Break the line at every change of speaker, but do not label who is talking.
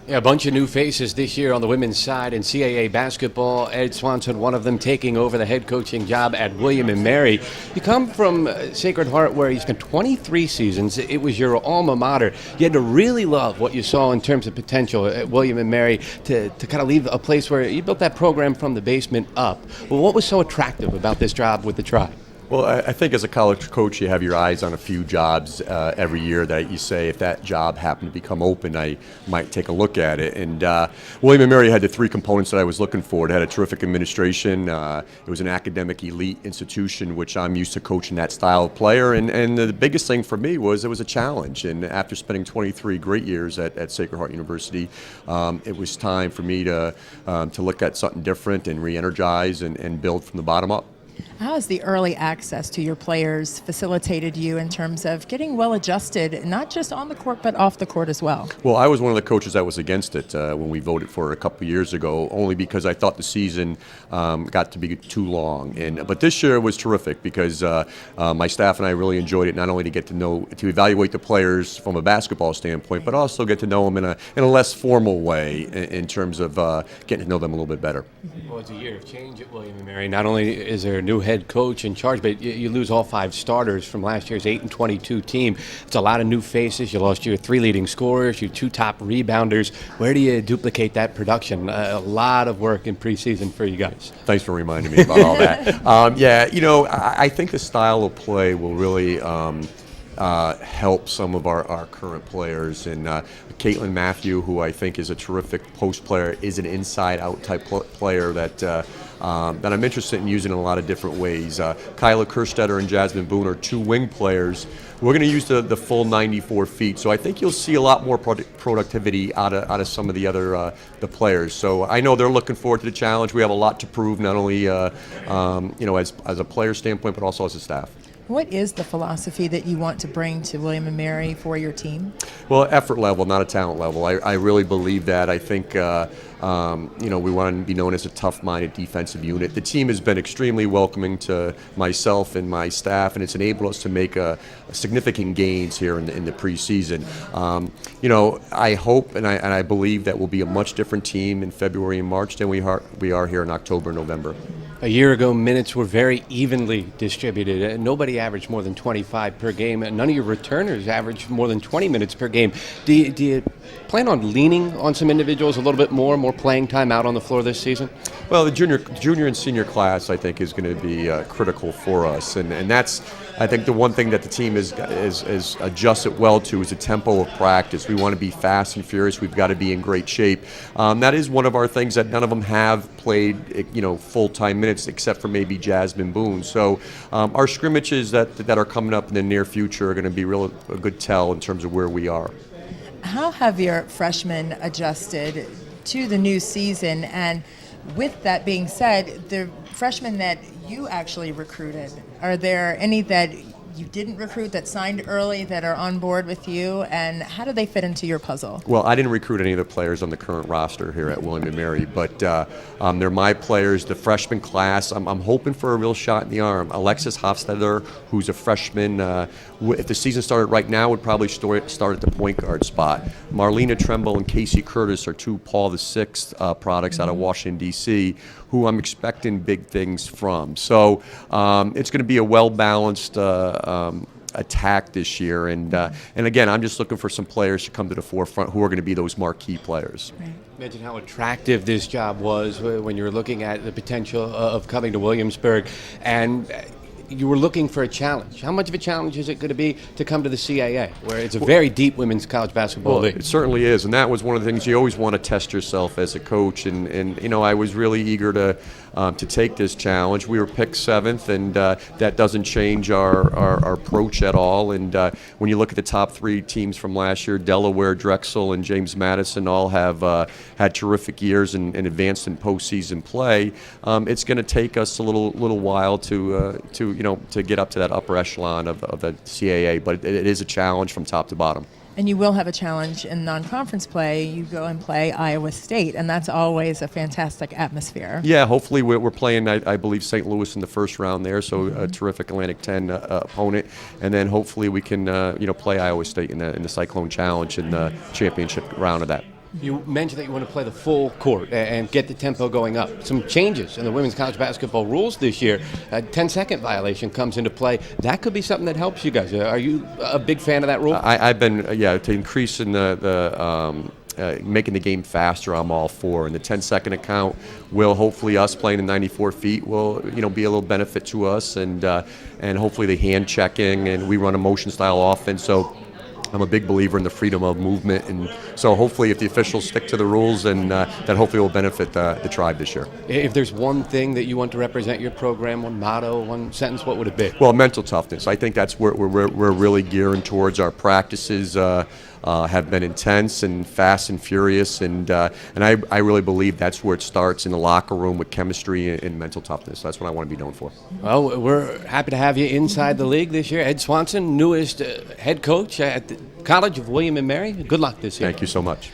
Yeah, a bunch of new faces this year on the women's side in CAA basketball. Ed Swanson, one of them, taking over the head coaching job at William and Mary. You come from Sacred Heart, where you spent 23 seasons. It was your alma mater. You had to really love what you saw in terms of potential at William and Mary to kind of leave a place where you built that program from the basement up. Well, what was so attractive about this job with the Tribe?
Well, I think as a college coach, you have your eyes on a few jobs every year that you say, if that job happened to become open, I might take a look at it. And William & Mary had the three components that I was looking for. It had a terrific administration. It was an academic elite institution, which I'm used to coaching that style of player. And the biggest thing for me was it was a challenge. And after spending 23 great years at Sacred Heart University, it was time for me to look at something different and re-energize and build from the bottom up.
How has the early access to your players facilitated you in terms of getting well adjusted, not just on the court, but off the court as well?
Well, I was one of the coaches that was against it when we voted for it a couple of years ago, only because I thought the season got to be too long. But this year was terrific because my staff and I really enjoyed it, not only to get to evaluate the players from a basketball standpoint, but also get to know them in a less formal way in terms of getting to know them a little bit better.
Well, it's a year of change at William & Mary. Not only is there a new head coach in charge, but you lose all five starters from last year's 8-22 team. It's a lot of new faces. You lost your three leading scorers, your two top rebounders. Where do you duplicate that production? A lot of work in preseason for you guys.
Thanks for reminding me about all that. Yeah, I think the style of play will really help some of our current players. And Caitlin Matthew, who I think is a terrific post player, is an inside-out type player that I'm interested in using in a lot of different ways. Kyla Kerstetter and Jasmine Boone are two wing players. We're going to use the full 94 feet, so I think you'll see a lot more productivity out of some of the other the players. So I know they're looking forward to the challenge. We have a lot to prove, not only as a player standpoint, but also as a staff.
What is the philosophy that you want to bring to William & Mary for your team?
Well, effort level, not a talent level. I really believe that. I think we want to be known as a tough-minded defensive unit. The team has been extremely welcoming to myself and my staff, and it's enabled us to make significant gains here in the preseason. I hope and I believe that we'll be a much different team in February and March than we are here in October and November.
A year ago, minutes were very evenly distributed. Nobody averaged more than 25 per game. None of your returners averaged more than 20 minutes per game. Do you plan on leaning on some individuals a little bit more playing time out on the floor this season?
Well, the junior and senior class, I think, is going to be critical for us, and that's, I think, the one thing that the team is adjusted well to is the tempo of practice. We want to be fast and furious. We've got to be in great shape. That is one of our things that none of them have played, full-time minutes, except for maybe Jasmine Boone. So our scrimmages that are coming up in the near future are going to be a good tell in terms of where we are.
How have your freshmen adjusted to the new season? And with that being said, the freshmen that you actually recruited, are there any that you didn't recruit that signed early that are on board with you, and how do they fit into your puzzle?
Well, I didn't recruit any of the players on the current roster here at William & Mary, but they're my players. The freshman class, I'm hoping for a real shot in the arm. Alexis Hofstadter, who's a freshman, if the season started right now, would probably start at the point guard spot. Marlena Tremble and Casey Curtis are two Paul VI products out of Washington, D.C., who I'm expecting big things from. So it's going to be a well-balanced attack this year, and again, I'm just looking for some players to come to the forefront who are going to be those marquee players.
Right.
Imagine how attractive this job was when you were looking at the potential of coming to Williamsburg, and you were looking for a challenge. How much of a challenge is it going to be to come to the CAA, where it's a very deep women's college basketball league?
It certainly is, and that was one of the things you always want to test yourself as a coach. And I was really eager to take this challenge. We were picked 7th, and that doesn't change our approach at all. And when you look at the top 3 teams from last year, Delaware, Drexel, and James Madison all have had terrific years and advanced in postseason play. It's going to take us a little while to get up to that upper echelon of the CAA, but it is a challenge from top to bottom.
And you will have a challenge in non-conference play. You go and play Iowa State, and that's always a fantastic atmosphere.
Yeah, hopefully we're playing, I believe, St. Louis in the first round there, so a terrific Atlantic 10 opponent. And then hopefully we can play Iowa State in the Cyclone Challenge in the championship round of that.
You mentioned that you want to play the full court and get the tempo going up. Some changes in the women's college basketball rules this year. A 10-second violation comes into play. That could be something that helps you guys. Are you a big fan of that rule?
I've been, to increase in making the game faster, I'm all for. And the 10-second account will hopefully us playing in 94 feet will be a little benefit to us, and hopefully the hand checking, and we run a motion style offense. So I'm a big believer in the freedom of movement, and so hopefully if the officials stick to the rules, and that hopefully will benefit the tribe this year.
If there's one thing that you want to represent your program, one motto, one sentence, what would it be?
Well, mental toughness. I think that's where we're really gearing towards. Our practices have been intense and fast and furious, and I really believe that's where it starts, in the locker room with chemistry and mental toughness. That's what I want to be known for.
Well, we're happy to have you inside the league this year. Ed Swanson, newest head coach at the College of William & Mary. Good luck this year.
Thank you so much.